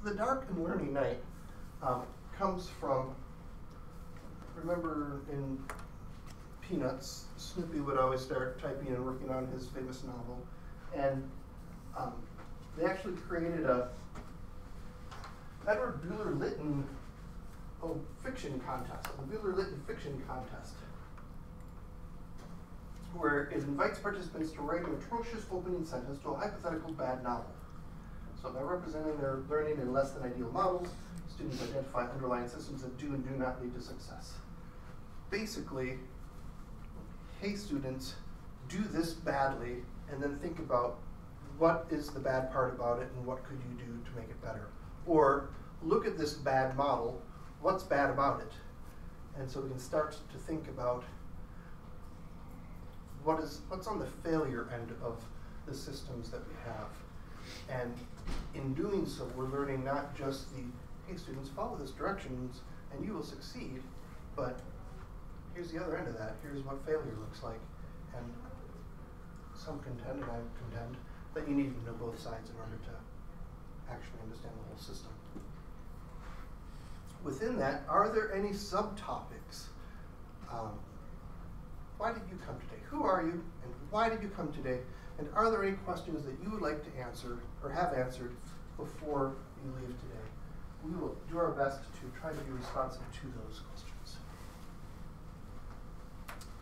the dark and learny night comes from, remember in Peanuts, Snoopy would always start typing and working on his famous novel. And they actually created a Edward Buehler-Lytton fiction contest, the Buehler-Lytton fiction contest, where it invites participants to write an atrocious opening sentence to a hypothetical bad novel. So by representing their learning in less than ideal models, students identify underlying systems that do and do not lead to success. Basically, hey students, do this badly, and then think about what is the bad part about it and what could you do to make it better. Or look at this bad model, what's bad about it? And so we can start to think about what's on the failure end of the systems that we have. And in doing so, we're learning not just the, hey students, follow this directions and you will succeed, but here's the other end of that. Here's what failure looks like. And some contend, and I contend, that you need to know both sides in order to actually understand the whole system. Within that, are there any subtopics? Why did you come today? Who are you, and why did you come today? And are there any questions that you would like to answer, or have answered, before you leave today? We will do our best to try to be responsive to those questions.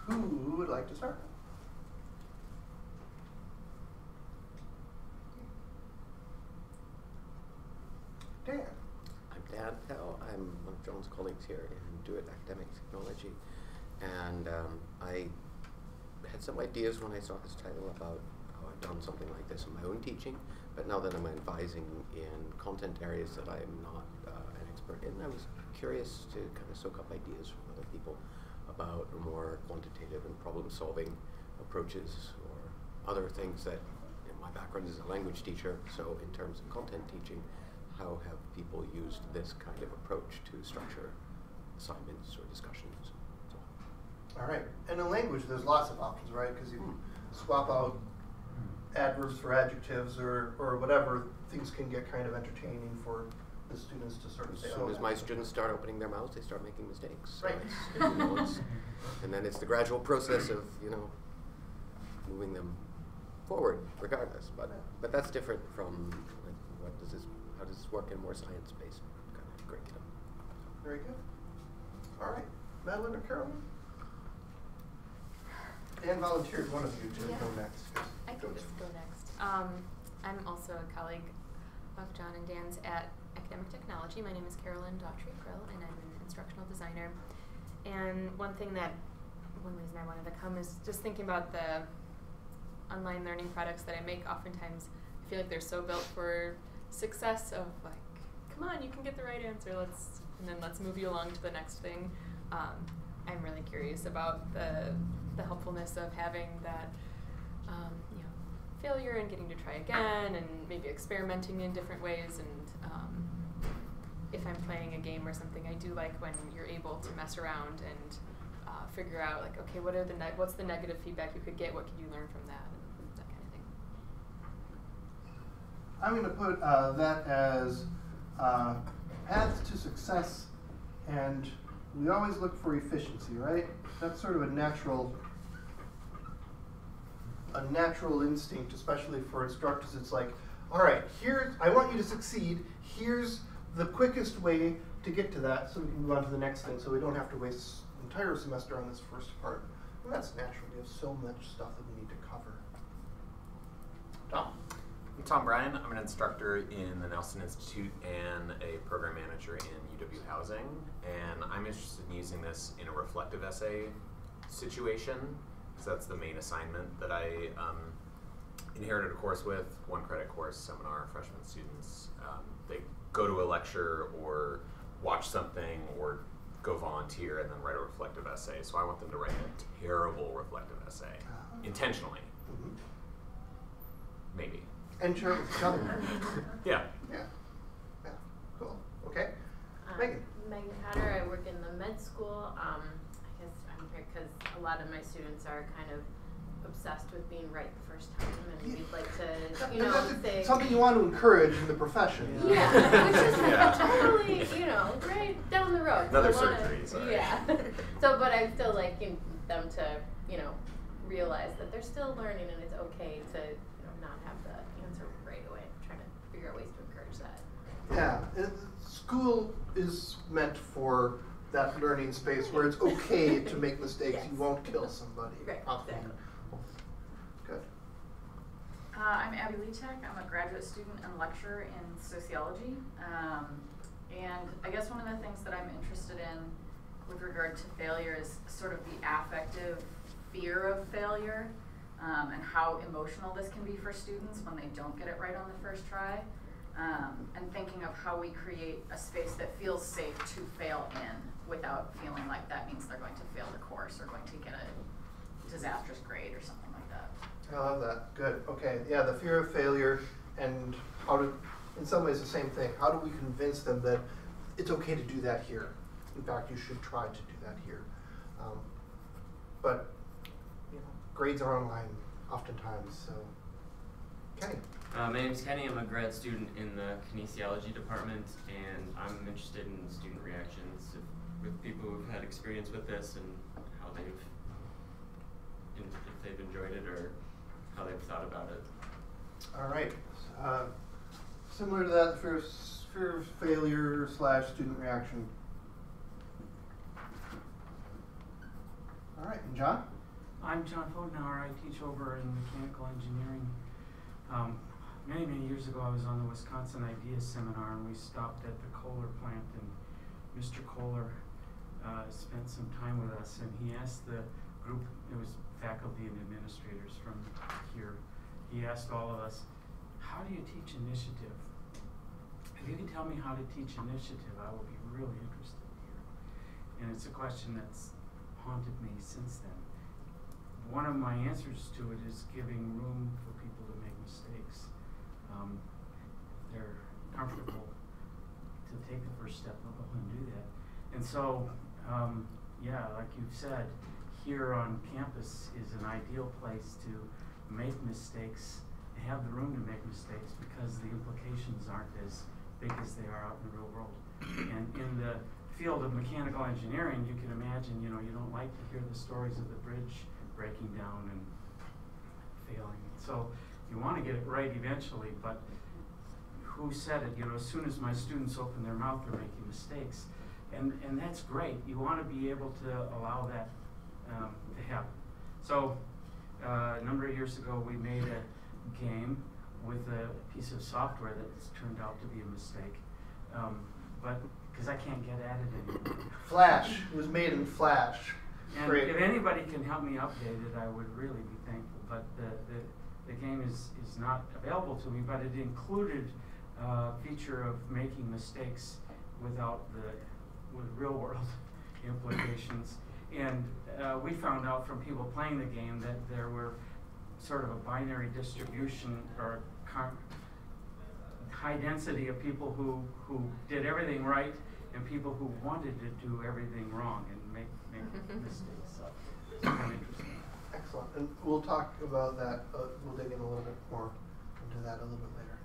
Who would like to start? Dan. I'm Dan Pell. I'm one of John's colleagues here in Do It Academic Technology. And I had some ideas when I saw this title about how I've done something like this in my own teaching, but now that I'm advising in content areas that I'm not an expert in, I was curious to kind of soak up ideas from other people about more quantitative and problem-solving approaches or other things that, you know, my background is a language teacher, so in terms of content teaching, how have people used this kind of approach to structure assignments or discussions? All right, and in language, there's lots of options, right? Because you swap out adverbs for adjectives or whatever. Things can get kind of entertaining for the students to sort of say, as soon as my students start opening their mouths, they start making mistakes. Right. So and then it's the gradual process of, you know, moving them forward regardless. But that's different from, like, how does this work in more science-based kind of curriculum? Very good. All right, Madeline or Carolyn? Dan volunteered one of you to go next. I can just go next. I'm also a colleague of John and Dan's at Academic Technology. My name is Carolyn Daughtry-Krill, and I'm an instructional designer. And one reason I wanted to come is just thinking about the online learning products that I make. Oftentimes, I feel like they're so built for success of like, come on, you can get the right answer, and then let's move you along to the next thing. I'm really curious about the helpfulness of having that you know, failure and getting to try again and maybe experimenting in different ways. And if I'm playing a game or something, I do like when you're able to mess around and figure out, like, okay, what's the negative feedback you could get? What could you learn from that? And that kind of thing. I'm going to put that as paths to success, and we always look for efficiency, right? That's sort of a natural instinct, especially for instructors. It's like, all right, I want you to succeed. Here's the quickest way to get to that so we can move on to the next thing, so we don't have to waste an entire semester on this first part. And that's natural. We have so much stuff that we need to cover. Tom? I'm Tom Bryan. I'm an instructor in the Nelson Institute and a program manager in UW Housing. And I'm interested in using this in a reflective essay situation, because that's the main assignment that I inherited a course with, 1-credit course, seminar, freshman students. They go to a lecture or watch something or go volunteer and then write a reflective essay. So I want them to write a terrible reflective essay, intentionally. Mm-hmm. Maybe. And share it with each other. Yeah. Yeah. Yeah. Cool. Okay. Megan. Megan Potter. I work in the med school. I guess I'm here because a lot of my students are kind of obsessed with being right the first time, and we'd like to, you And know, that's say something you want to encourage in the profession. yeah, which is Yeah. totally, you know, right down the road. Another So I wanna- surgery, sorry. Yeah. So, but I still like them to, you know, realize that they're still learning, and it's okay to, you know, not have the answer right away. Trying to figure out ways to encourage that. Yeah, school is meant for that learning space where it's okay to make mistakes. Yes. You won't kill somebody. Right, Often. exactly. Good. I'm Abby Leachek. I'm a graduate student and lecturer in sociology. And I guess one of the things that I'm interested in with regard to failure is sort of the affective fear of failure, and how emotional this can be for students when they don't get it right on the first try. And thinking of how we create a space that feels safe to fail in without feeling like that means they're going to fail the course or going to get a disastrous grade or something like that. I love that. Good. Okay. Yeah, the fear of failure and how to, in some ways, the same thing. How do we convince them that it's okay to do that here? In fact, you should try to do that here. But you know, grades are online oftentimes. So, Kenny. My name is Kenny. I'm a grad student in the kinesiology department, and I'm interested in student reactions with people who've had experience with this and how if they've enjoyed it or how they've thought about it. All right. Similar to that, fear of failure / student reaction. All right, and John? I'm John Pfotenhauer. I teach over in mechanical engineering. Many years ago, I was on the Wisconsin NetID seminar, and we stopped at the Kohler plant, and Mr. Kohler spent some time with us, and he asked the group, it was faculty and administrators from here, he asked all of us, how do you teach initiative? If you can tell me how to teach initiative, I will be really interested here. And it's a question that's haunted me since then. One of my answers to it is giving room for people to make mistakes. They're comfortable to take the first step and do that. And so, yeah, like you've said, here on campus is an ideal place to make mistakes, have the room to make mistakes because the implications aren't as big as they are out in the real world. And in the field of mechanical engineering, you can imagine, you know, you don't like to hear the stories of the bridge breaking down and failing. So you want to get it right eventually, but who said it? You know, as soon as my students open their mouth, they're making mistakes. And that's great. You want to be able to allow that to happen. So a number of years ago, we made a game with a piece of software that's turned out to be a mistake. But because I can't get at it anymore. Flash. It was made in Flash. And Great. if anybody can help me update it, I would really be thankful. But the game is not available to me, but it included a feature of making mistakes with real world implications. And we found out from people playing the game that there were sort of a binary distribution or high density of people who did everything right and people who wanted to do everything wrong and make mistakes. So it's kind of interesting. Excellent. And we'll talk about that. We'll dig in a little bit more into that a little bit later.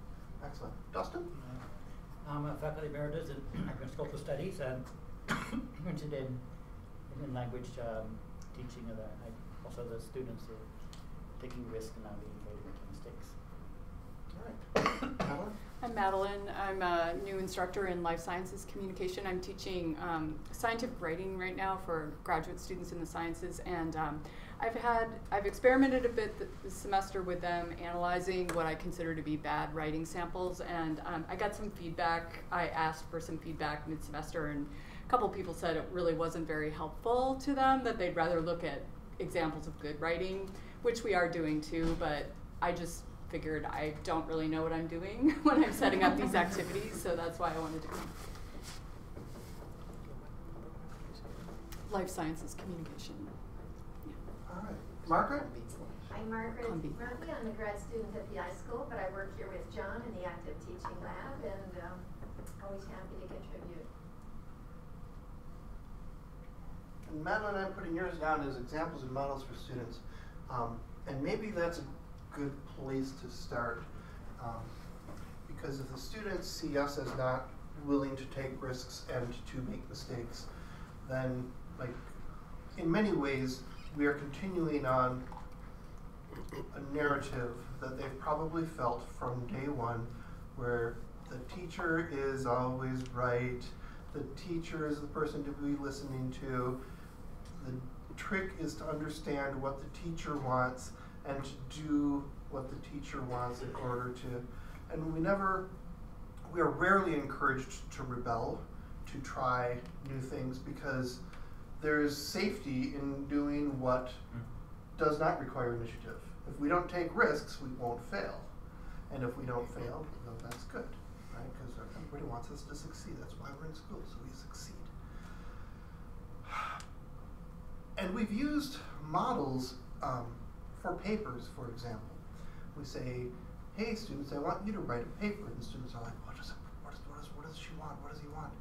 Excellent. Dustin? I'm a faculty emeritus in agricultural studies and interested in language teaching of that. Also the students who are taking risks and not being afraid of making mistakes. All right. Madeline? I'm Madeline. I'm a new instructor in life sciences communication. I'm teaching scientific writing right now for graduate students in the sciences, and I've experimented a bit this semester with them, analyzing what I consider to be bad writing samples, and I got some feedback. I asked for some feedback mid-semester, and a couple people said it really wasn't very helpful to them, that they'd rather look at examples of good writing, which we are doing too, but I just figured I don't really know what I'm doing when I'm setting up these activities, so that's why I wanted to come. Life sciences communication. Yeah. All right. Margaret? I'm Margaret Combi. Murphy. I'm the grad student at the iSchool, but I work here with John in the active teaching lab, and always happy to contribute. And Madeline, I'm putting yours down as examples and models for students. And maybe that's a good place to start, because if the students see us as not willing to take risks and to make mistakes, then, like, in many ways, we are continuing on a narrative that they've probably felt from day one, where the teacher is always right, the teacher is the person to be listening to. The trick is to understand what the teacher wants and to do what the teacher wants in order to, and we are rarely encouraged to rebel, to try new things, because there is safety in doing what does not require initiative. If we don't take risks, we won't fail. And if we don't fail, well, that's good, right? Because everybody wants us to succeed. That's why we're in school, so we succeed. And we've used models for papers, for example. We say, hey students, I want you to write a paper. And the students are like, what does she want? What does he want?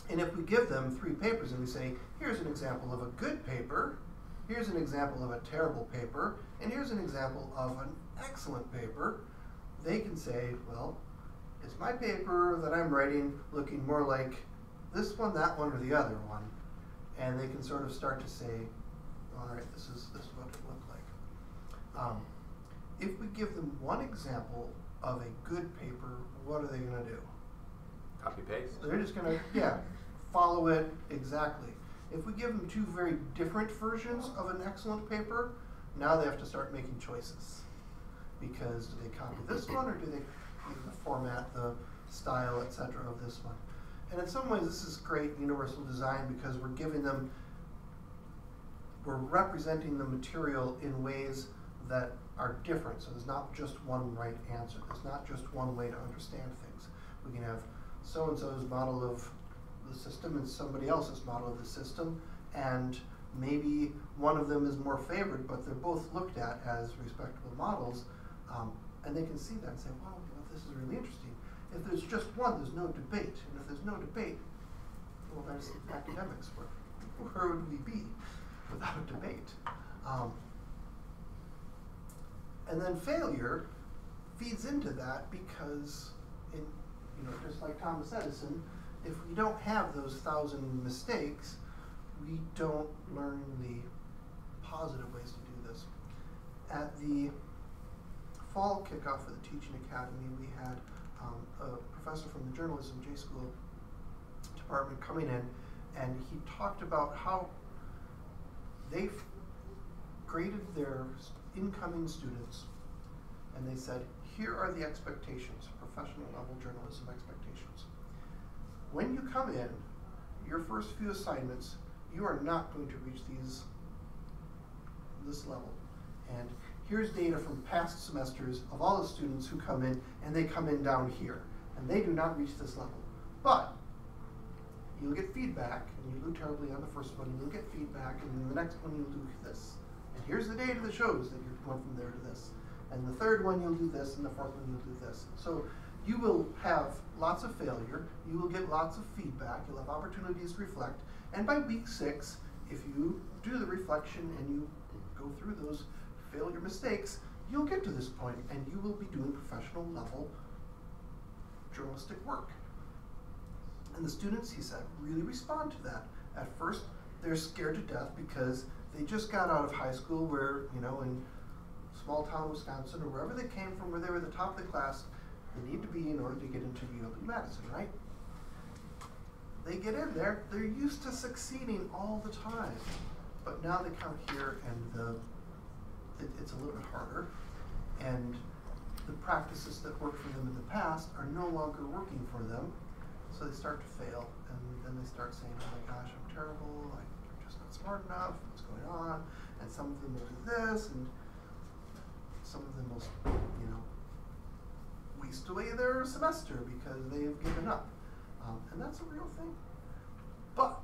And if we give them 3 papers and we say, here's an example of a good paper, here's an example of a terrible paper, and here's an example of an excellent paper, they can say, well, is my paper that I'm writing looking more like this one, that one, or the other one? And they can sort of start to say, all right, this is what it looked like. If we give them one example of a good paper, what are they going to do? Copy paste. They're just going to, follow it exactly. If we give them 2 very different versions of an excellent paper, now they have to start making choices. Because do they copy this one, or do they the format, the style, etc. of this one? And in some ways, this is great universal design, because we're representing the material in ways that are different. So there's not just one right answer. There's not just one way to understand things. We can have so-and-so's model of the system and somebody else's model of the system, and maybe one of them is more favored, but they're both looked at as respectable models, and they can see that and say, wow, this is really interesting. If there's just one, there's no debate, and if there's no debate, well, there's academics. Where would we be without a debate? And then failure feeds into that, because just like Thomas Edison, if we don't have those 1,000 mistakes, we don't learn the positive ways to do this. At the fall kickoff for the Teaching Academy, we had a professor from the Journalism J School department coming in, and he talked about how they've graded their incoming students, and they said, here are the expectations, professional level journalism expectations. When you come in, your first few assignments, you are not going to reach this level. And here's data from past semesters of all the students who come in, and they come in down here, and they do not reach this level. But you'll get feedback, and you do terribly on the first one, and you'll get feedback, and then the next one you'll do this. And here's the data that shows that you're going from there to this. And the third one you'll do this, and the fourth one you'll do this. So you will have lots of failure, you will get lots of feedback, you'll have opportunities to reflect, and by week 6, if you do the reflection and you go through those failure mistakes, you'll get to this point and you will be doing professional level journalistic work. And the students, he said, really respond to that. At first, they're scared to death because they just got out of high school where, in small town Wisconsin or wherever they came from, where they were the top of the class, they need to be in order to get into UW-Madison, right? They get in there, they're used to succeeding all the time. But now they come here and it's a little bit harder. And the practices that worked for them in the past are no longer working for them. So they start to fail, and then they start saying, oh my gosh, I'm terrible, I'm just not smart enough, what's going on? And some of them will do this, and some of them will, waste away their semester because they have given up. And that's a real thing. But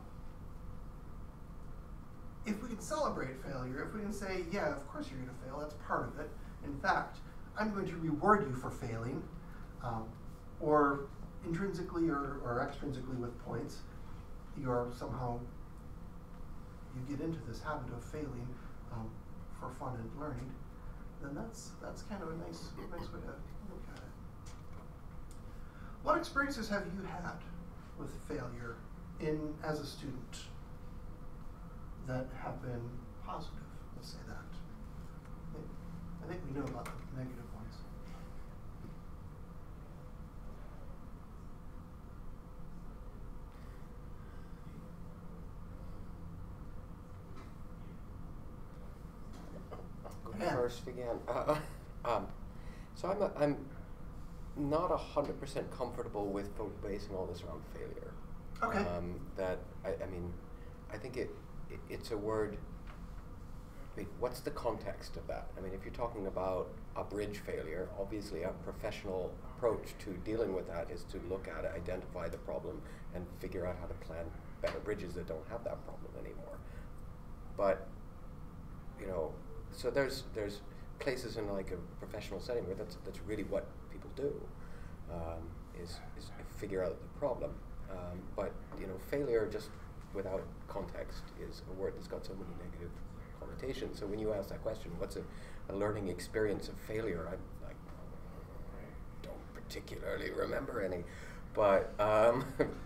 if we can celebrate failure, if we can say, yeah, of course you're going to fail, that's part of it. In fact, I'm going to reward you for failing, or intrinsically or extrinsically with points, you get into this habit of failing for fun and learning, then that's kind of a nice way to look at it. What experiences have you had with failure as a student that have been positive? Let's say that. I think we know about the negative ones. Yeah. First again. So I'm not 100% comfortable with basing all this around failure. Okay. I think it's a word. I mean, what's the context of that? I mean, if you're talking about a bridge failure, obviously a professional approach to dealing with that is to look at it, identify the problem, and figure out how to plan better bridges that don't have that problem anymore. But, you know, so there's places in like a professional setting where that's really what people do, is figure out the problem. But, you know, failure just without context is a word that's got so many negative connotations. So when you ask that question, what's a learning experience of failure? I'm like, don't particularly remember any, but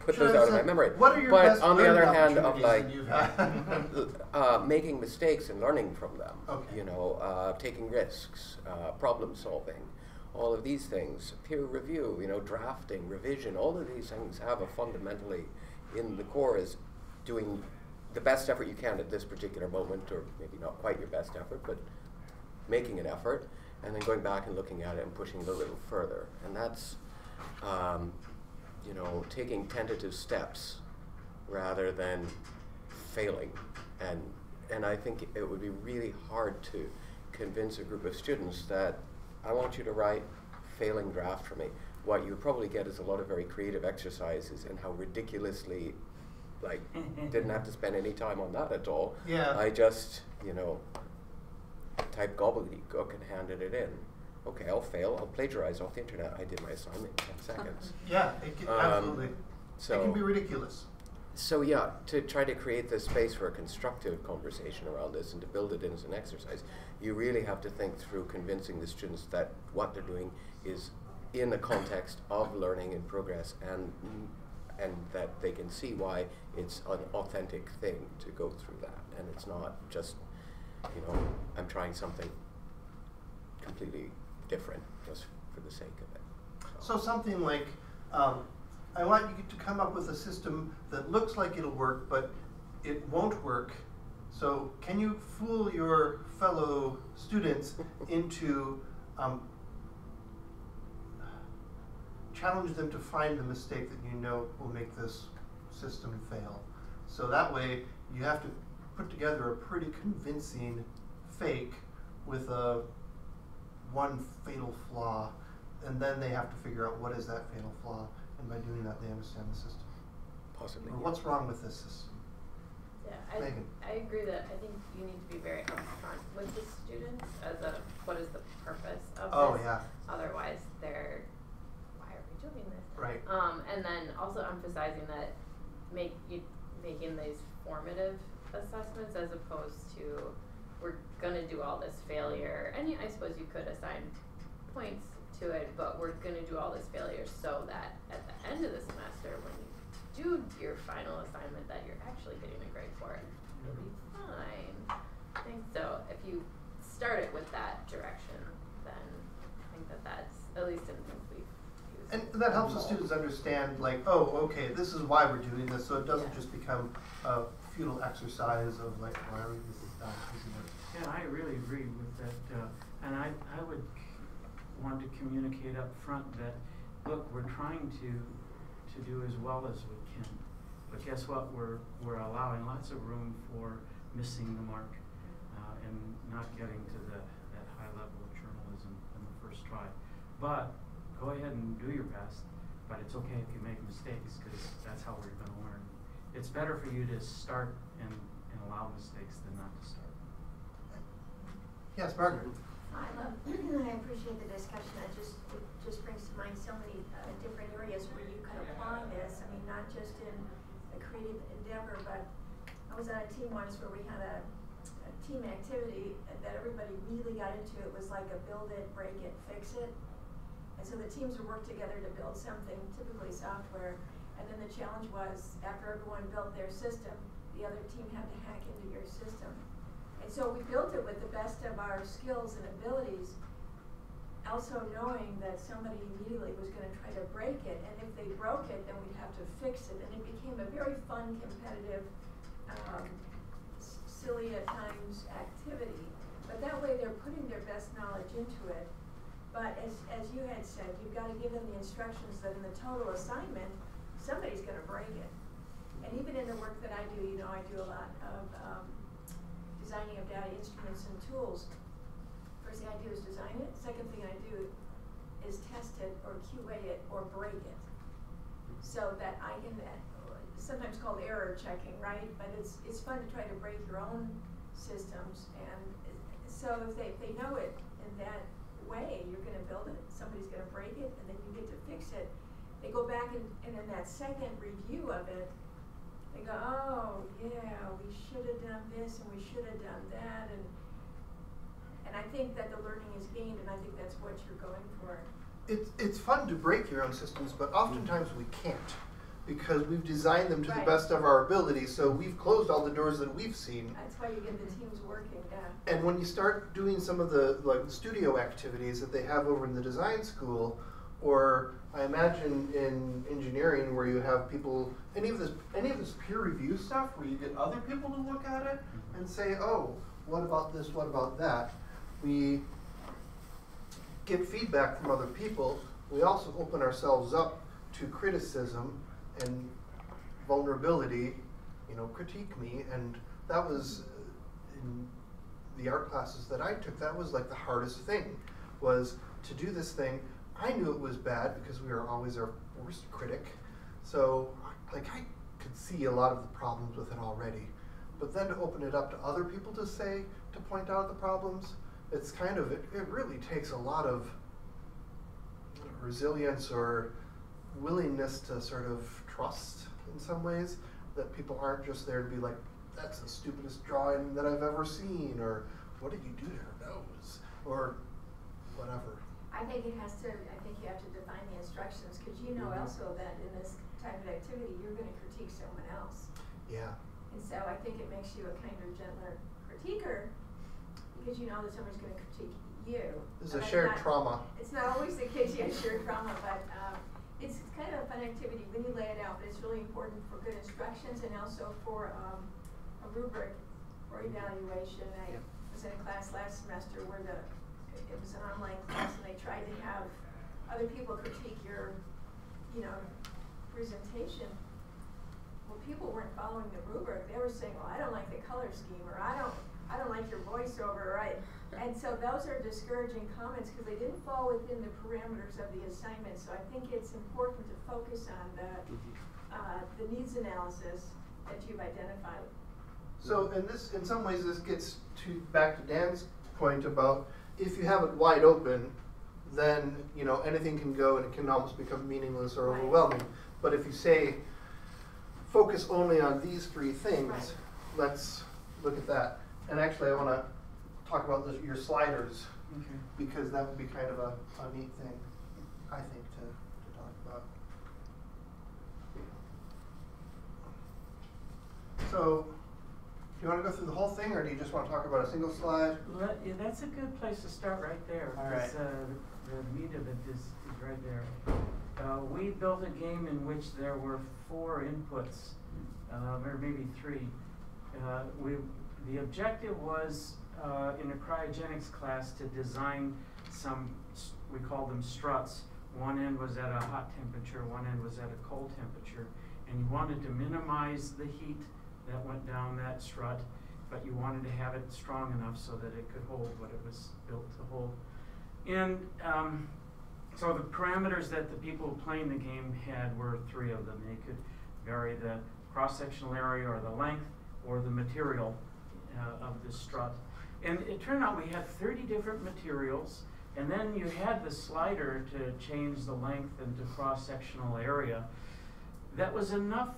put those out of my memory. What are your but best on the other learning hand, of opportunities like that you've had? making mistakes and learning from them. Okay. You know, taking risks, problem solving, all of these things, peer review, you know, drafting, revision, all of these things have a fundamentally in the core is doing the best effort you can at this particular moment, or maybe not quite your best effort, but making an effort, and then going back and looking at it and pushing it a little further. And that's, you know, taking tentative steps rather than failing. And I think it would be really hard to convince a group of students that I want you to write failing draft for me. What you probably get is a lot of very creative exercises and how ridiculously, like, didn't have to spend any time on that at all. Yeah. I just, you know, typed gobbledygook and handed it in. Okay, I'll fail. I'll plagiarize off the internet. I did my assignment in 10 seconds. Yeah, absolutely. So it can be ridiculous. So yeah, to try to create this space for a constructive conversation around this and to build it in as an exercise, you really have to think through convincing the students that what they're doing is in the context of learning and progress, and that they can see why it's an authentic thing to go through that, and it's not just, you know, I'm trying something completely different just for the sake of it. So something like, I want you to come up with a system that looks like it'll work, but it won't work. So can you fool your fellow students into challenge them to find the mistake that you know will make this system fail? So that way you have to put together a pretty convincing fake with one fatal flaw, and then they have to figure out what is that fatal flaw, and by doing that they understand the system. Possibly. Or what's wrong with this system? Yeah, Megan. I agree that I think you need to be very upfront with the students as what is the purpose of this. Yeah. Otherwise they're, why are we doing this? Right. And then also emphasizing that making these formative assessments as opposed to we're gonna do all this failure, and I suppose you could assign points to it, but we're gonna do all this failure so that at the end of the semester when you do your final assignment that you're actually getting a grade for it. You'll be fine. I think so. If you start it with that direction, then I think that's at least in things we've used. And that helps the students understand, like, oh, okay, this is why we're doing this, so it doesn't just become a futile exercise of like, why are we this is done? Yeah, I really agree with that, and I would want to communicate up front that, look, we're trying to do as well as we can, but guess what? We're allowing lots of room for missing the mark and not getting to that high level of journalism in the first try. But go ahead and do your best, but it's okay if you make mistakes, because that's how we're going to learn. It's better for you to start and allow mistakes than not to start. Yes, Margaret. I appreciate the discussion. It just brings to mind so many different areas where you could apply this. I mean, not just in a creative endeavor, but I was on a team once where we had a team activity that everybody really got into. It was like a build it, break it, fix it. And so the teams would work together to build something, typically software. And then the challenge was, after everyone built their system, the other team had to hack into your system. And so we built it with the best of our skills and abilities, also knowing that somebody immediately was going to try to break it. And if they broke it, then we'd have to fix it. And it became a very fun, competitive, silly at times activity. But that way they're putting their best knowledge into it. But as you had said, you've got to give them the instructions that in the total assignment, somebody's going to break it. And even in the work that I do, I do a lot of designing of data instruments and tools. First thing I do is design it. Second thing I do is test it or QA it or break it. So that I can, sometimes called error checking, right? But it's fun to try to break your own systems. And so if they know it in that way, you're going to build it, somebody's going to break it, and then you get to fix it. They go back and in that second review of it, they go, oh yeah, we should have done this and we should have done that, and I think that the learning is gained, and I think that's what you're going for. It's fun to break your own systems, but oftentimes we can't, because we've designed them to the best of our ability, so we've closed all the doors that we've seen. That's why you get the teams working, yeah. And when you start doing some of the studio activities that they have over in the design school, or I imagine in engineering where you have people, any of this peer review stuff where you get other people to look at it and say, oh, what about this, what about that? We get feedback from other people. We also open ourselves up to criticism and vulnerability, critique me, and that was in the art classes that I took, that was like the hardest thing, was to do this thing. I knew it was bad because we were always our worst critic, so I could see a lot of the problems with it already. But then to open it up to other people to point out the problems, it's kind of, it really takes a lot of resilience or willingness to sort of trust in some ways that people aren't just there to be like, that's the stupidest drawing that I've ever seen, or what did you do to her nose, or whatever. I think you have to define the instructions, because also that in this type of activity, you're going to critique someone else. Yeah. And so I think it makes you a kinder, gentler critiquer, because you know that somebody's going to critique you. This is a shared trauma. It's not always the case, you have shared trauma, but it's kind of a fun activity when you lay it out, but it's really important for good instructions and also for a rubric or evaluation. I was in a class last semester where it was an online class, and they tried to have other people critique your, presentation. Well, people weren't following the rubric. They were saying, well, I don't like the color scheme, or I don't like your voiceover, right? And so those are discouraging comments because they didn't fall within the parameters of the assignment. So I think it's important to focus on the needs analysis that you've identified. So in some ways, this gets back to Dan's point about, if you have it wide open, then anything can go and it can almost become meaningless or overwhelming. But if you say, focus only on these three things, let's look at that. And actually, I want to talk about your sliders, because that would be kind of a neat thing, I think, to talk about. So, do you want to go through the whole thing, or do you just want to talk about a single slide? Yeah, that's a good place to start right there. All right. The meat of it is right there. We built a game in which there were 4 inputs, or maybe 3. The objective was, in a cryogenics class, to design some, we call them struts. One end was at a hot temperature, one end was at a cold temperature, and you wanted to minimize the heat that went down that strut, but you wanted to have it strong enough so that it could hold what it was built to hold. And so the parameters that the people playing the game had were 3 of them. They could vary the cross-sectional area or the length or the material of the strut. And it turned out we had 30 different materials, and then you had the slider to change the length and the cross-sectional area. That was enough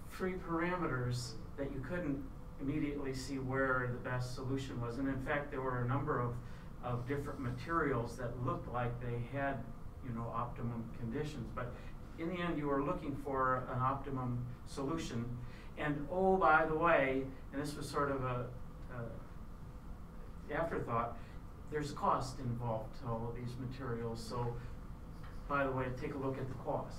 free parameters that you couldn't immediately see where the best solution was. And in fact, there were a number of different materials that looked like they had, optimum conditions. But in the end, you were looking for an optimum solution. And oh, by the way, and this was sort of a afterthought, there's cost involved to all of these materials. So, by the way, take a look at the cost.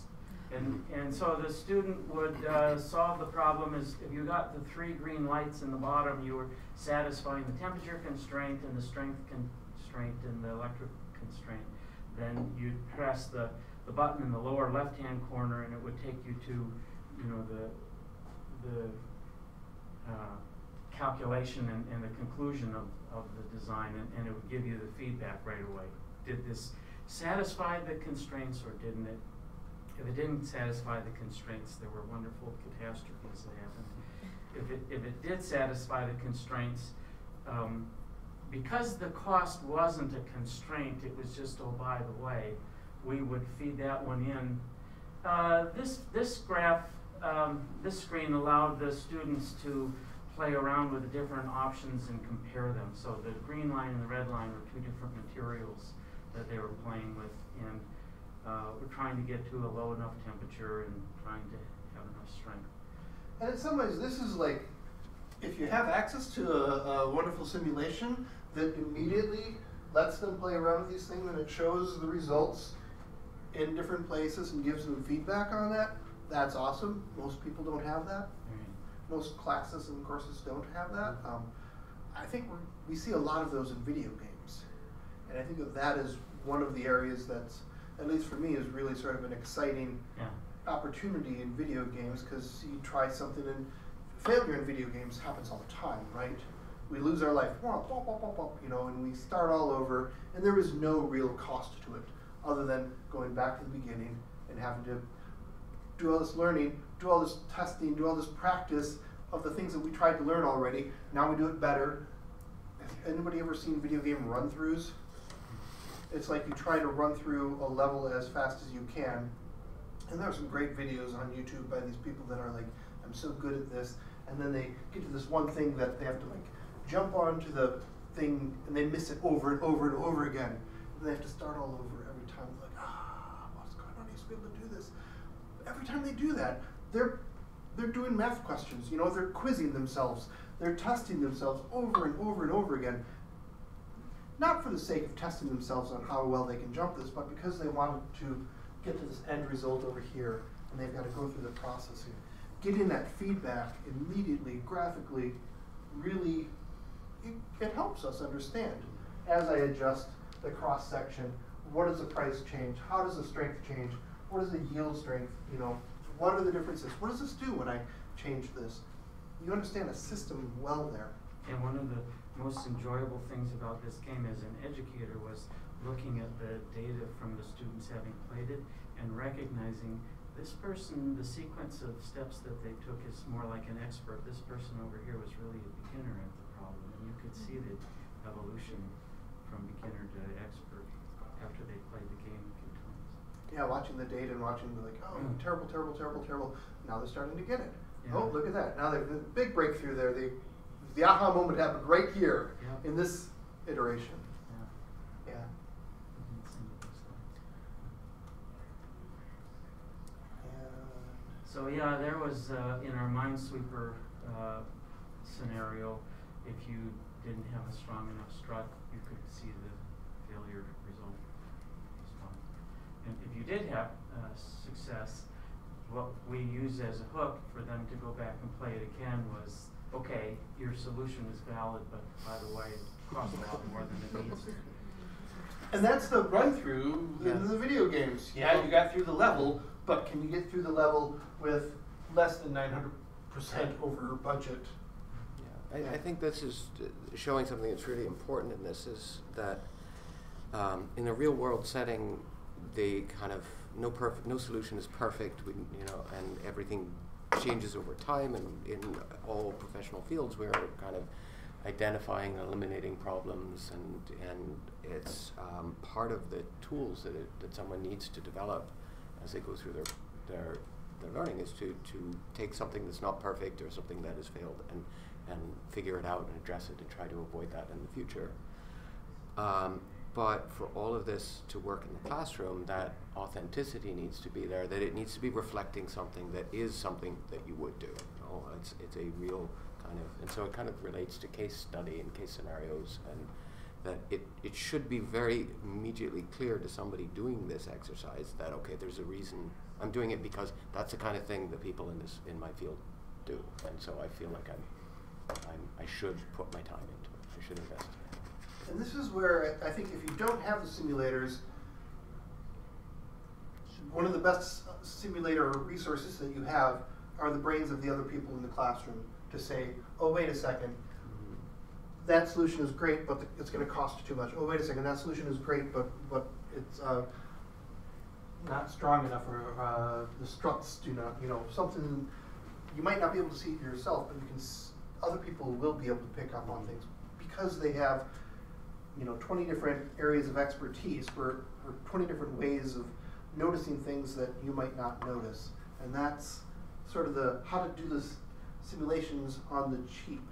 And so the student would solve the problem is if you got the 3 green lights in the bottom, you were satisfying the temperature constraint and the strength constraint and the electric constraint. Then you'd press the button in the lower left-hand corner, and it would take you to, the calculation and the conclusion of the design, and it would give you the feedback right away. Did this satisfy the constraints or didn't it? If it didn't satisfy the constraints, there were wonderful catastrophes that happened. If it did satisfy the constraints, because the cost wasn't a constraint, it was just, oh, by the way, we would feed that one in. This graph, this screen allowed the students to play around with the different options and compare them. So the green line and the red line were 2 different materials that they were playing with, and we're trying to get to a low enough temperature and trying to have enough strength. And in some ways, this is like, if you have access to a wonderful simulation that immediately lets them play around with these things and it shows the results in different places and gives them feedback on that, that's awesome. Most people don't have that. Most classes and courses don't have that. I think we see a lot of those in video games. And I think that is one of the areas that's, at least for me, is really sort of an exciting opportunity in video games, because you try something and failure in video games happens all the time, right? We lose our life, and we start all over, and there is no real cost to it other than going back to the beginning and having to do all this learning, do all this testing, do all this practice of the things that we tried to learn already. Now we do it better. Has anybody ever seen video game run-throughs? It's like you try to run through a level as fast as you can. And there are some great videos on YouTube by these people that are like, I'm so good at this. And then they get to this one thing that they have to like jump onto the thing and they miss it over and over and over again. And they have to start all over every time. They're like, what's going on? I used to be able to do this. Every time they do that, they're doing math questions. They're quizzing themselves. They're testing themselves over and over and over again. Not for the sake of testing themselves on how well they can jump this, but because they wanted to get to this end result over here, and they've got to go through the processing. Getting that feedback immediately, graphically, really, it helps us understand. As I adjust the cross section, what does the price change? How does the strength change? What is the yield strength? What are the differences? What does this do when I change this? You understand the system well there. And one of the most enjoyable things about this game as an educator was looking at the data from the students having played it and recognizing this person, the sequence of steps that they took is more like an expert. This person over here was really a beginner at the problem, and you could see the evolution from beginner to expert after they played the game a few times. Yeah, watching the data and watching like, oh, terrible, terrible, terrible, terrible. Now they're starting to get it. Yeah. Oh, look at that. Now they've the big breakthrough there. The aha moment happened right here in this iteration. Yeah. So yeah, there was in our Minesweeper scenario, if you didn't have a strong enough strut, you could see the failure result. And if you did have success, what we used as a hook for them to go back and play it again was, okay, your solution is valid, but by the way, it costs a lot more than it needs to. And that's the run-through in the video games. Yeah, you got through the level, but can you get through the level with less than 900% over budget? Yeah, I think this is showing something that's really important in this, is that in a real-world setting, the kind of no solution is perfect, and everything changes over time, and in all professional fields we're kind of identifying and eliminating problems, and it's part of the tools that someone needs to develop as they go through their learning, is to take something that's not perfect or something that has failed and figure it out and address it and try to avoid that in the future. But for all of this to work in the classroom, that authenticity needs to be there, that it needs to be reflecting something that is something that you would do. You know? It's a real kind of, and so it kind of relates to case study and case scenarios, and that it should be very immediately clear to somebody doing this exercise that, okay, there's a reason I'm doing it, because that's the kind of thing that people in my field do. And so I feel like I should put my time into it. I should invest in it. And this is where I think if you don't have the simulators, one of the best simulator resources that you have are the brains of the other people in the classroom to say, oh, wait a second, that solution is great, but it's going to cost too much. Oh, wait a second, that solution is great, but it's not strong enough, or the structs do not, something you might not be able to see it yourself, but you can. Other people will be able to pick up on things because they have, 20 different areas of expertise or 20 different ways of noticing things that you might not notice, and that's sort of the how to do this simulations on the cheap.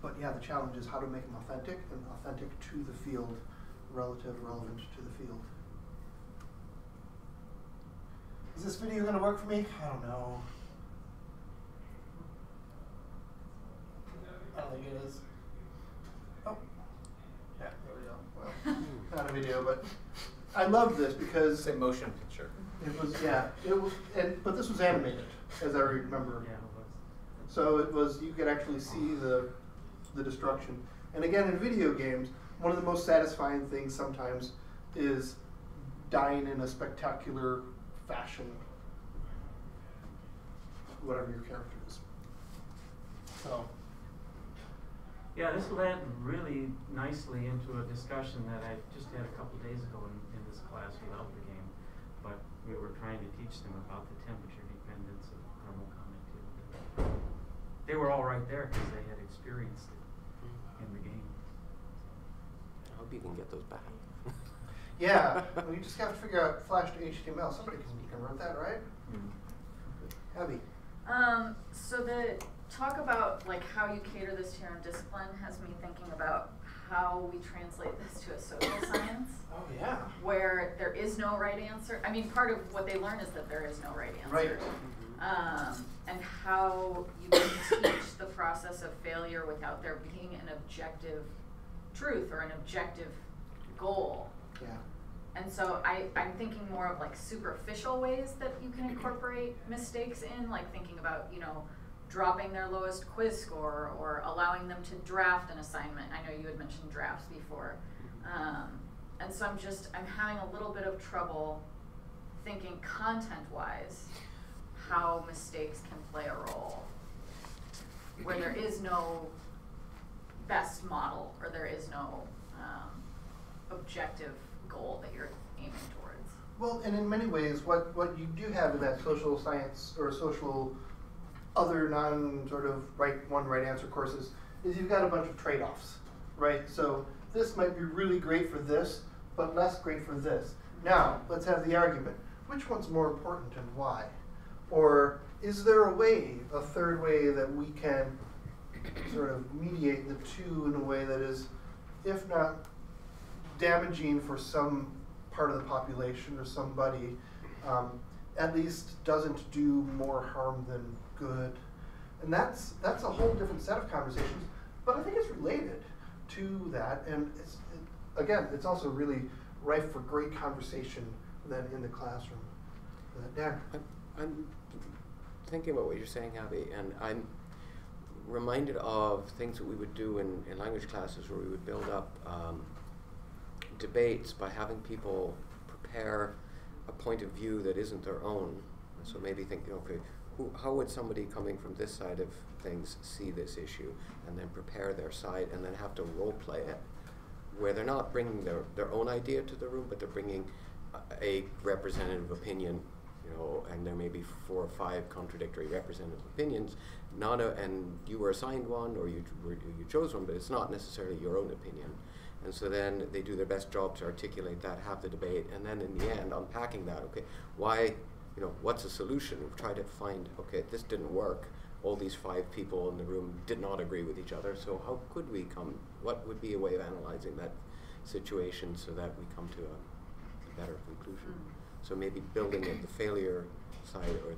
But yeah, the challenge is how to make them authentic and authentic to the field, relevant to the field. Is this video going to work for me? I don't know. I don't think it is. Oh, yeah, there we go. Well, not a video, but I love this because It's a motion picture. it was, but this was animated, as I remember. Yeah, it was. So it was, you could actually see the destruction. And again, in video games, one of the most satisfying things sometimes is dying in a spectacular fashion, whatever your character is. So. Yeah, this led really nicely into a discussion that I just had a couple days ago in this class without the game, but we were trying to teach them about the temperature dependence of thermal conductivity. They were all right there because they had experienced it in the game. I hope you can get those back. Yeah, well, you just have to figure out Flash to HTML. Somebody can convert that, right? Abby. So the talk about how you cater this to your own discipline has me thinking about how we translate this to a social science. Oh yeah. Where there is no right answer. I mean, part of what they learn is that there is no right answer. Right. And how you can teach the process of failure without there being an objective truth or an objective goal. Yeah. And so I'm thinking more of superficial ways that you can incorporate mistakes in, thinking about, dropping their lowest quiz score or allowing them to draft an assignment. I know you had mentioned drafts before. And so I'm having a little bit of trouble thinking content-wise how mistakes can play a role where there is no best model or there is no objective goal that you're aiming towards. Well, and in many ways, what you do have in that social science or social other non-sort of right answer courses is you've got a bunch of trade-offs, right? So this might be really great for this, but less great for this. Now, let's have the argument. Which one's more important and why? Or is there a third way that we can sort of mediate the two in a way that is, if not damaging for some part of the population or somebody, at least doesn't do more harm than good? And that's a whole different set of conversations, but I think it's related to that, and it's also really rife for great conversation then in the classroom. Dan? I'm thinking about what you're saying, Abby, and I'm reminded of things that we would do in language classes where we would build up debates by having people prepare a point of view that isn't their own. So maybe thinking, okay, how would somebody coming from this side of things see this issue, and then prepare their side and then have to role play it, where they're not bringing their own idea to the room, but they're bringing a representative opinion, and there may be 4 or 5 contradictory representative opinions, and you were assigned one or you chose one, but it's not necessarily your own opinion. And so then they do their best job to articulate that, have the debate, and then in the end, unpacking that, okay, why, what's the solution? We've tried to find, okay, this didn't work. all these 5 people in the room did not agree with each other. So how could we what would be a way of analyzing that situation so that we come to a better conclusion? So maybe building it, the failure side, or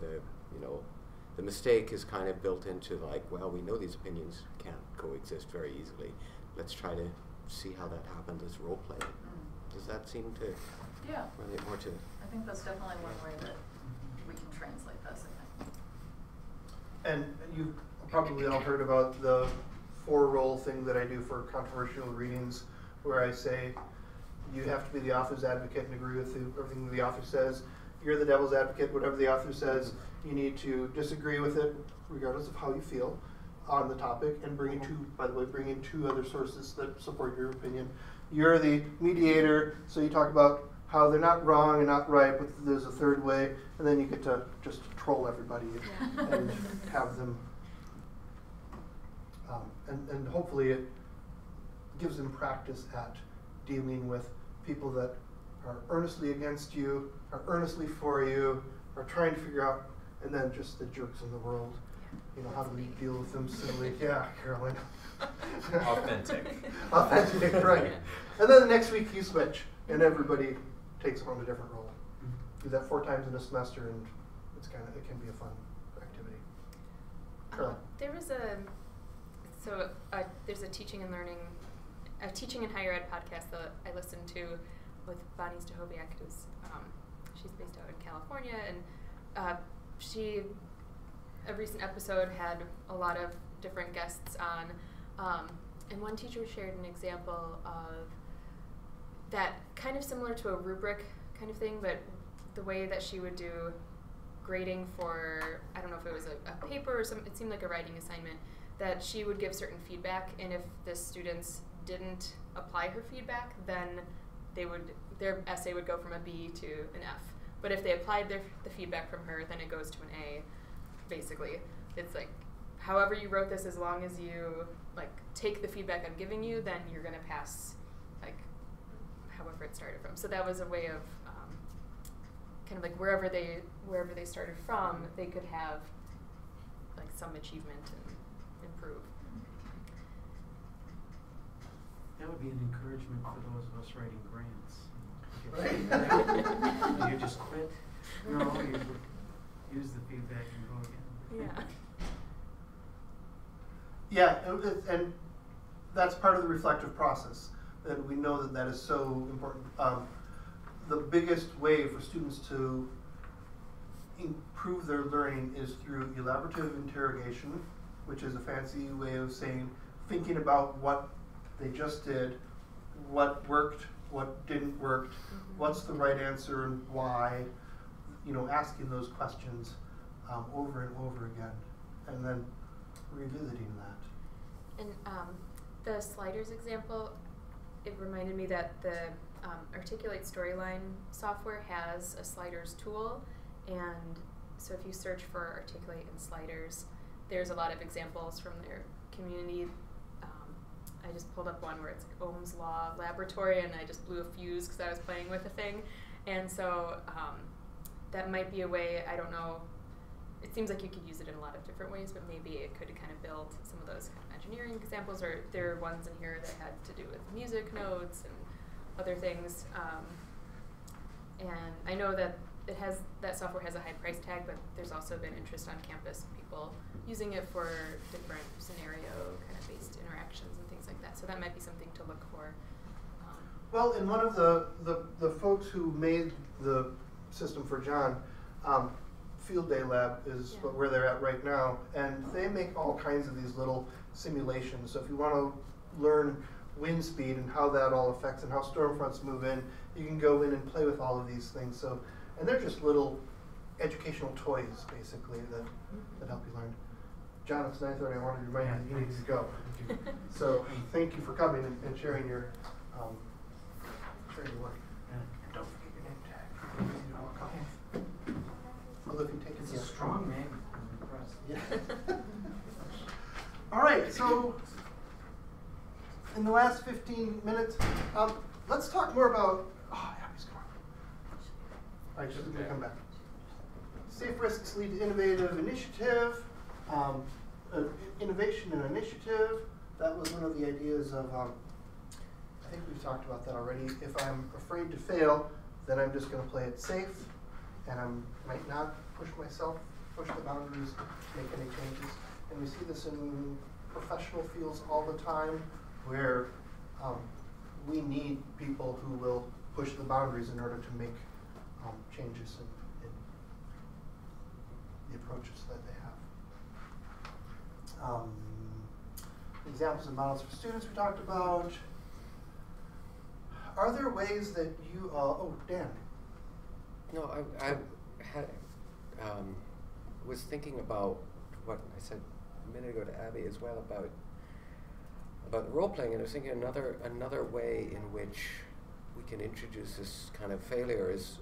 the mistake is kind of built into, like, well, we know these opinions can't coexist very easily. Let's try to see how that happens as role play. Does that seem to relate more to? I think that's definitely one way that we can translate this, I think. And you've probably all heard about the 4-role thing that I do for controversial readings, where I say you have to be the author's advocate and agree with everything the author says. You're the devil's advocate. Whatever the author says, you need to disagree with it, regardless of how you feel on the topic, and bring in 2 other sources that support your opinion. You're the mediator, so you talk about how they're not wrong and not right, but there's a 3rd way, and then you get to just troll everybody and have them, and hopefully it gives them practice at dealing with people that are earnestly against you, are earnestly for you, are trying to figure out, and then just the jerks in the world. How do we deal with them civilly? Yeah, Carolyn. Authentic, right. And then the next week you switch, and everybody takes on a different role. Do that 4 times in a semester, and it can be a fun activity. Carolyn. There's a teaching and higher ed podcast that I listen to with Bonnie Stachowiak, who's she's based out in California, and a recent episode had a lot of different guests on, and one teacher shared an example of that, kind of similar to a rubric kind of thing, but the way that she would do grading for, I don't know if it was a paper or something, it seemed like a writing assignment, that she would give certain feedback, and if the students didn't apply her feedback, then their essay would go from a B to an F. But if they applied the feedback from her, then it goes to an A, basically. It's like, however you wrote this, as long as you take the feedback I'm giving you, then you're gonna pass, however it started from. So that was a way of kind of wherever they started from, they could have some achievement and improve. That would be an encouragement for those of us writing grants. Right. You just quit. No, you use the feedback and go again. Yeah, and that's part of the reflective process. And we know that is so important. The biggest way for students to improve their learning is through elaborative interrogation, which is a fancy way of saying, thinking about what they just did, what worked, what didn't work, what's the right answer and why, asking those questions over and over again, and then revisiting that. And the sliders example, it reminded me that the Articulate Storyline software has a sliders tool, and so if you search for Articulate and sliders, there's a lot of examples from their community. I just pulled up one where it's Ohm's Law Laboratory, and I just blew a fuse because I was playing with a thing. And so that might be a way, I don't know, it seems like you could use it in a lot of different ways, but maybe it could kind of build some of those kind of engineering examples, or there are ones in here that had to do with music notes and other things. And I know that that software has a high price tag, but there's also been interest on campus of people using it for different scenario kind of based interactions and things like that. So that might be something to look for. Well, and one of the folks who made the system for John, Field Day Lab is where they're at right now, and they make all kinds of these little simulations. So if you want to learn wind speed and how that all affects and how storm fronts move in, you can go in and play with all of these things. So, and they're just little educational toys, basically, that help you learn. John, it's 9:30. I wanted to remind you needed to go. So thank you for coming and sharing your work. And don't forget your name tag. Although if you take It's a strong name. I'm impressed. Yeah. All right, so in the last 15 minutes, let's talk more about, Abby's gone. All right, she's going to come back. Safe risks lead to innovative initiative. Innovation and initiative, that was one of the ideas of, I think we've talked about that already. If I'm afraid to fail, then I'm just going to play it safe, and I might not push the boundaries, make any changes. And we see this in professional fields all the time, where we need people who will push the boundaries in order to make changes in the approaches that they have. Examples and models for students we talked about. Are there ways that you, oh, Dan. No, I had, was thinking about what I said a minute ago to Abby as well about the role playing, and I was thinking another way in which we can introduce this kind of failure is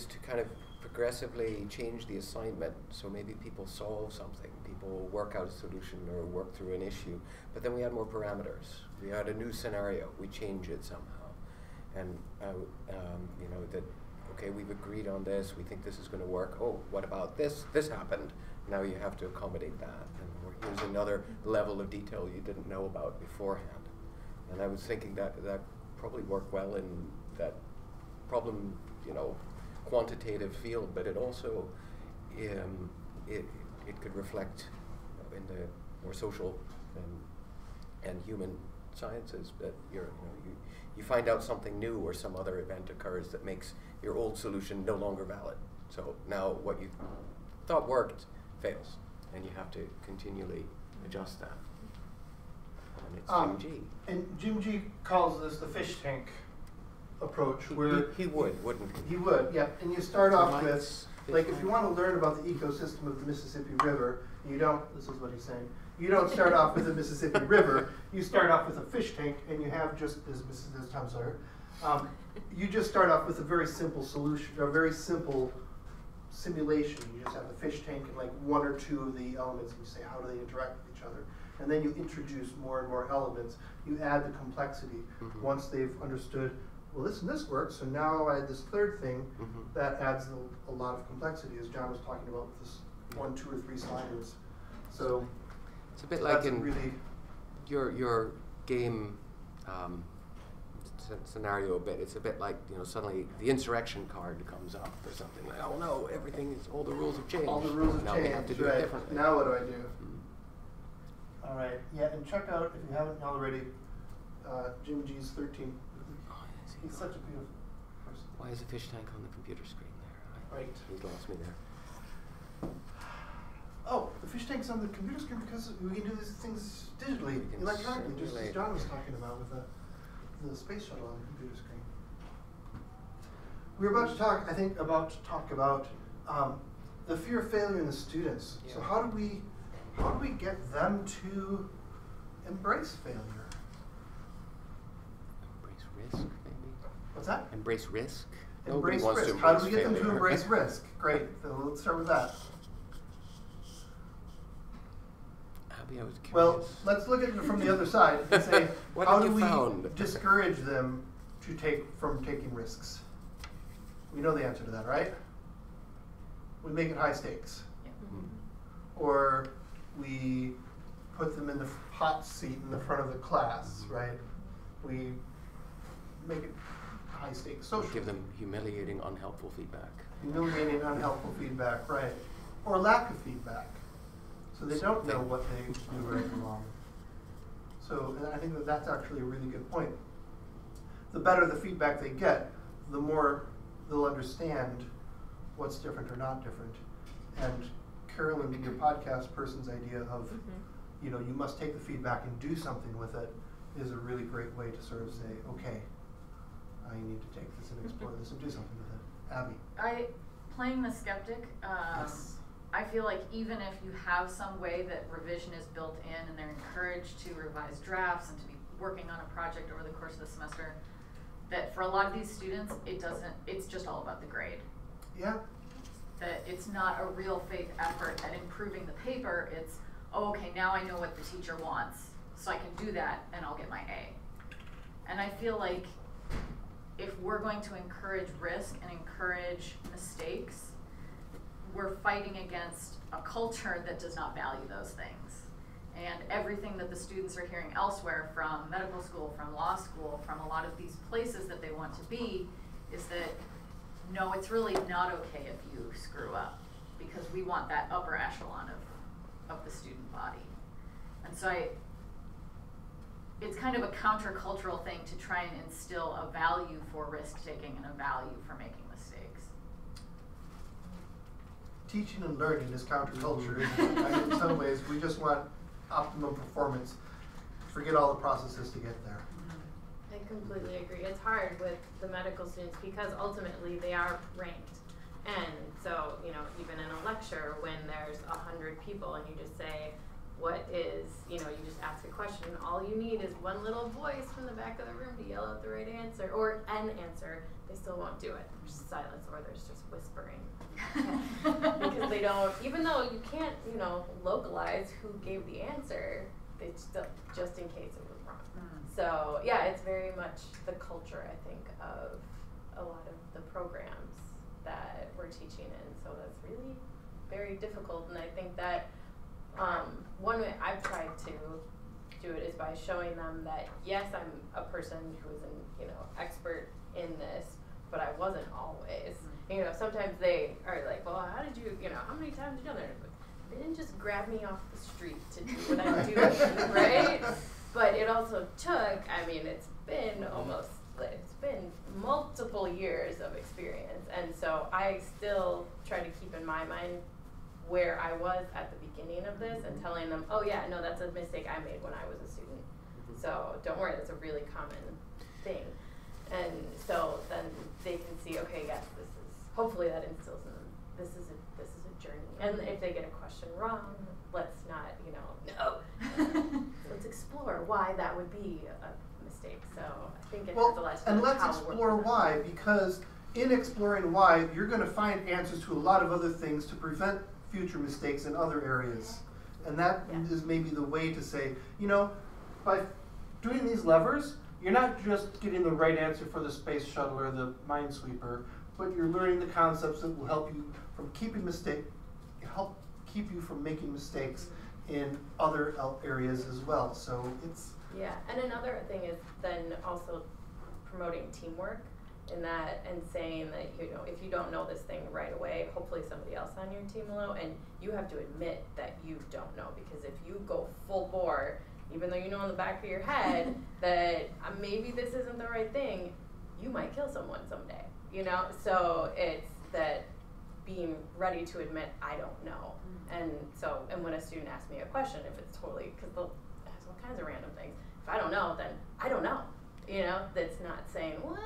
to kind of progressively change the assignment. So maybe people solve something, people work out a solution or work through an issue, but then we add more parameters. We add a new scenario, we change it somehow. And you know, that, okay, we've agreed on this, we think this is going to work. Oh, what about this? This happened. Now you have to accommodate that. And here's another level of detail you didn't know about beforehand. And I was thinking that probably worked well in that problem, you know, quantitative field, but it also it could reflect in the more social and human sciences that you find out something new or some other event occurs that makes your old solution no longer valid. So now what you thought worked fails, and you have to continually adjust that. And it's Jim G. And Jim G calls this the fish tank approach, where he would, wouldn't he? He would, yeah. And you start off with, like, if you want to learn about the ecosystem of the Mississippi River, you don't, this is what he's saying, you don't start off with the Mississippi River, you start off with a fish tank, and you have just, as Tom Sawyer, you just start off with a very simple solution, a very simple simulation. You just have the fish tank and like one or two of the elements, and you say, how do they interact with each other? And then you introduce more and more elements. You add the complexity. Mm-hmm. Once they've understood, well, this and this works, so now I add this third thing, that adds a lot of complexity, as John was talking about with this 1, 2, or 3 sliders. So it's a bit like in really your game scenario a bit. It's a bit like, you know, suddenly the insurrection card comes up or something like, oh no, all the rules have changed. All the rules have now changed. We have to do right. it differently. Now what do I do? All right, yeah, and check out, if you haven't already, Jim G's 13. He's such a beautiful person. Why is a fish tank on the computer screen there? Right. He's lost me there. Oh, the fish tank's on the computer screen because we can do these things digitally, electronically, just as John was talking about with the space shuttle on the computer screen. We're about to talk, I think, about the fear of failure in the students. Yeah. So how do we get them to embrace failure? Embrace risk, maybe? What's that? Embrace risk? Embrace Nobody risk. Wants to How do we get them to failure. embrace risk? Great. So let's start with that. Abby, I was curious. Well, let's look at it from the other side and say, what how have do you we found? discourage them from taking risks? We know the answer to that, right? We make it high stakes. Yeah. Mm-hmm. Or we put them in the hot seat in the front of the class, right? We make it high stakes social. Give them humiliating, unhelpful feedback. Humiliating, unhelpful feedback, right? Or lack of feedback. So they don't know what they do right or wrong. So and I think that's actually a really good point. The better the feedback they get, the more they'll understand what's different or not different. And Carolyn, your podcast person's idea of, you know, you must take the feedback and do something with it is a really great way to sort of say, okay, I need to take this and explore this and do something with it. Abby. Playing the skeptic, Yes. I feel like even if you have some way that revision is built in and they're encouraged to revise drafts and to be working on a project over the course of the semester, that for a lot of these students, it's just all about the grade. Yeah. That it's not a real faith effort at improving the paper. It's, oh, okay, now I know what the teacher wants, so I can do that and I'll get my A. And I feel like if we're going to encourage risk and encourage mistakes, we're fighting against a culture that does not value those things. And everything that the students are hearing elsewhere from medical school, from law school, from a lot of these places that they want to be, is that no, it's really not okay if you screw up, because we want that upper echelon of the student body. And so it's kind of a countercultural thing to try and instill a value for risk-taking and a value for making mistakes. Teaching and learning is counterculture, isn't it? In some ways, we just want optimum performance. Forget all the processes to get there. I completely agree. It's hard with the medical students because ultimately they are ranked. And so, you know, even in a lecture when there's 100 people and you just say, what is, you know, you just ask a question, all you need is one little voice from the back of the room to yell out the right answer, or an answer, they still won't do it. There's silence or there's just whispering. Because they don't, even though you can't, you know, localize who gave the answer, it's still, just in case it was wrong. So, yeah, it's very much the culture, I think, of a lot of the programs that we're teaching in. So that's really very difficult, and I think that one way I've tried to do it is by showing them that yes, I'm a person who is an, you know, expert in this, but I wasn't always. You know, sometimes they are like, well, how did you, you know, how many times have you done that? But they didn't just grab me off the street to do what I'm doing, right? But it also took, I mean, it's been multiple years of experience, and so I still try to keep in my mind where I was at the beginning of this and telling them, oh yeah, no, that's a mistake I made when I was a student. So don't worry, that's a really common thing. And so then they can see, okay, yes, this is, hopefully that instills in them, this is a journey. And if they get a question wrong, let's not, you know, no. Let's explore why that would be a mistake. So I think it has a lot to do and with let's how we explore work with why, them. because in exploring why, you're going to find answers to a lot of other things to prevent future mistakes in other areas. And that is maybe the way to say, you know, by doing these levers, you're not just getting the right answer for the space shuttle or the minesweeper, but you're learning the concepts that will help you from help keep you from making mistakes in other areas as well. So it's And another thing is then also promoting teamwork in that, and saying that, you know, if you don't know this thing right away, hopefully somebody else on your team will know, and you have to admit that you don't know, because if you go full bore, even though you know in the back of your head that maybe this isn't the right thing, you might kill someone someday, you know? So it's that being ready to admit I don't know. And so, and when a student asks me a question, if it's totally, because they'll ask all kinds of random things, if I don't know, then I don't know. You know, that's not saying, well,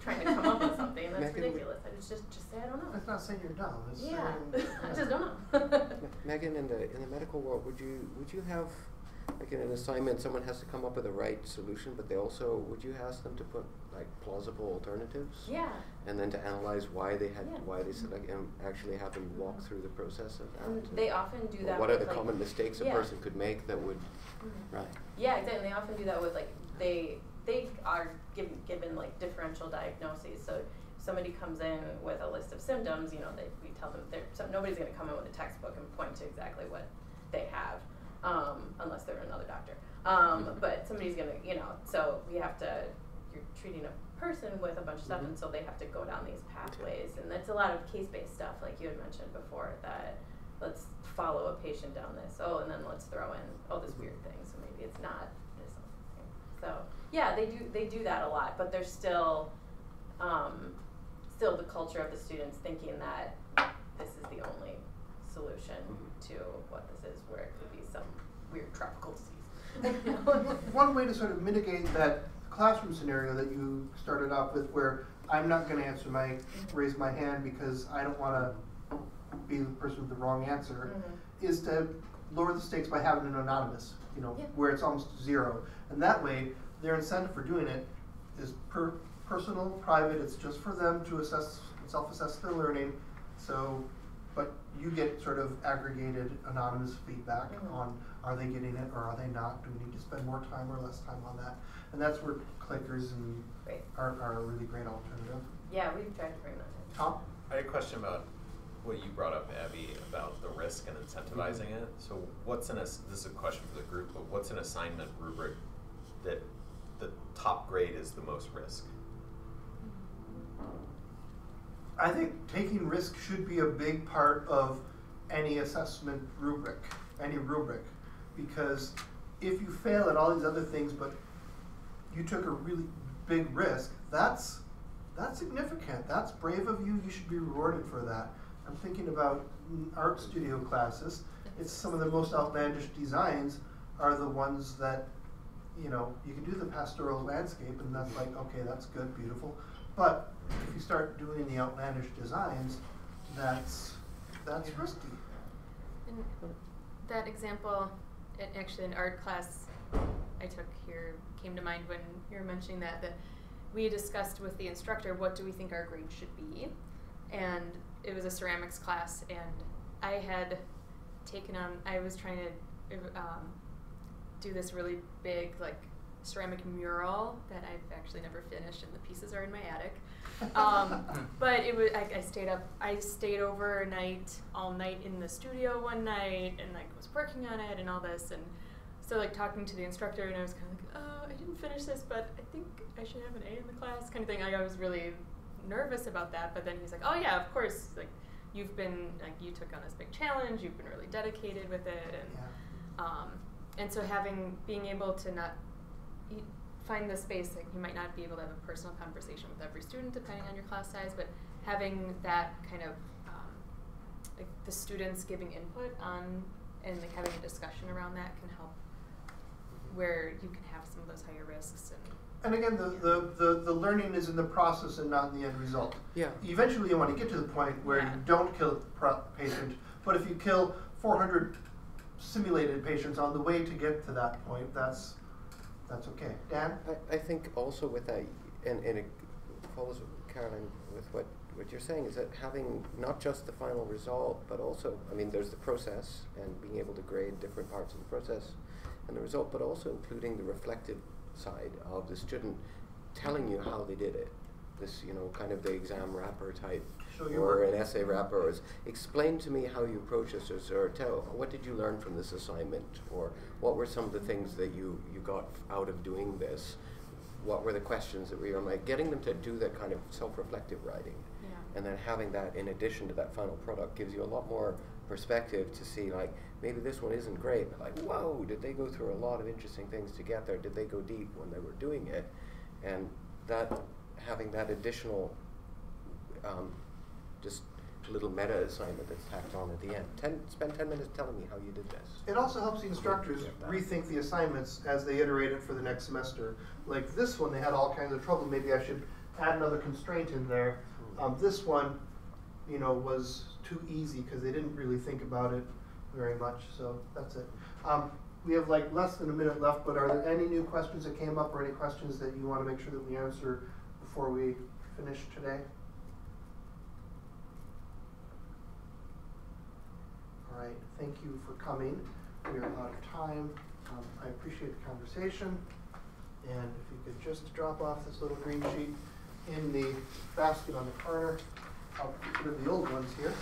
trying to come up with something that's ridiculous. And it's just say I don't know. It's not saying you're dumb. It's saying, I just don't know. Megan, in the medical world, would you have, like in an assignment, someone has to come up with a right solution, but would you ask them to put like plausible alternatives? Yeah. And then to analyze why they select, and actually have them walk through the process of that. And they often do that. What are with the common mistakes a person could make that would, right? Yeah, exactly. And they often do that with like they are given like differential diagnoses. So if somebody comes in with a list of symptoms, you know, we tell them nobody's going to come in with a textbook and point to exactly what they have, unless they're another doctor. But somebody's going to, you know, so we have to. You're treating a person with a bunch of stuff, and so they have to go down these pathways, and that's a lot of case-based stuff, like you had mentioned before. That let's follow a patient down this. Oh, and then let's throw in this weird thing. So maybe it's not this thing. So yeah, they do that a lot, but there's still the culture of the students thinking that this is the only solution to what this is, where it could be some weird tropical disease. One way to sort of mitigate that classroom scenario that you started off with, where I'm not going to raise my hand because I don't want to be the person with the wrong answer, is to lower the stakes by having an anonymous, you know, where it's almost zero. And that way, their incentive for doing it is personal, private. It's just for them to self-assess their learning. So, but you get sort of aggregated anonymous feedback on, are they getting it or are they not? Do we need to spend more time or less time on that? And that's where clickers are a really great alternative. Yeah, we've tried to bring that in. Tom? I had a question about what you brought up, Abby, about the risk and incentivizing it. So what's this is a question for the group, but what's an assignment rubric that the top grade is the most risk? I think taking risk should be a big part of any assessment rubric, because if you fail at all these other things, but you took a really big risk, that's significant. That's brave of you. You should be rewarded for that. I'm thinking about art studio classes. It's some of the most outlandish designs are the ones that, you know, you can do the pastoral landscape and that's like, okay, that's good, beautiful. But if you start doing the outlandish designs, that's risky. And that example, actually an art class I took here came to mind when you were mentioning that we discussed with the instructor, what do we think our grade should be? And it was a ceramics class, and I had taken on, I was trying to do this really big, like, ceramic mural that I've actually never finished, and the pieces are in my attic. But it was, I stayed overnight, all night in the studio one night, and like was working on it and all this, and so like talking to the instructor, and I was kind of like, oh, I didn't finish this, but I think I should have an A in the class, kind of thing. Like, I was really nervous about that, but then he's like, oh yeah, of course, like you've been, like you took on this big challenge, you've been really dedicated with it, and so being able to not find the space, like you might not be able to have a personal conversation with every student depending on your class size, but having that kind of like the students giving input on and like having a discussion around that can help where you can have some of those higher risks. And again, the learning is in the process and not in the end result. Yeah. Eventually you want to get to the point where you don't kill the patient, but if you kill 400 simulated patients on the way to get to that point, that's okay. Dan? I think also with that, and it follows, Caroline, with what you're saying, is that having not just the final result, but also, I mean, there's the process and being able to grade different parts of the process and the result, but also including the reflective side of the student telling you how they did it. This, you know, kind of the exam wrapper type, or an essay wrapper, or explain to me how you approach this, or tell, what did you learn from this assignment, or what were some of the things that you got out of doing this, what were the questions that were, like getting them to do that kind of self-reflective writing. Yeah. And then having that in addition to that final product gives you a lot more perspective to see, like, maybe this one isn't great, but like, whoa, did they go through a lot of interesting things to get there? Did they go deep when they were doing it? And that, having that additional just little meta assignment that's tacked on at the end. Spend 10 minutes telling me how you did this. It also helps the instructors rethink the assignments as they iterate it for the next semester. Like this one, they had all kinds of trouble. Maybe I should add another constraint in there. This one, you know, was too easy because they didn't really think about it very much. So that's it. We have like less than a minute left, but are there any new questions that came up or any questions that you want to make sure that we answer before we finish today? All right, thank you for coming. We are out of time. I appreciate the conversation. And if you could just drop off this little green sheet in the basket on the corner. I'll put the old ones here.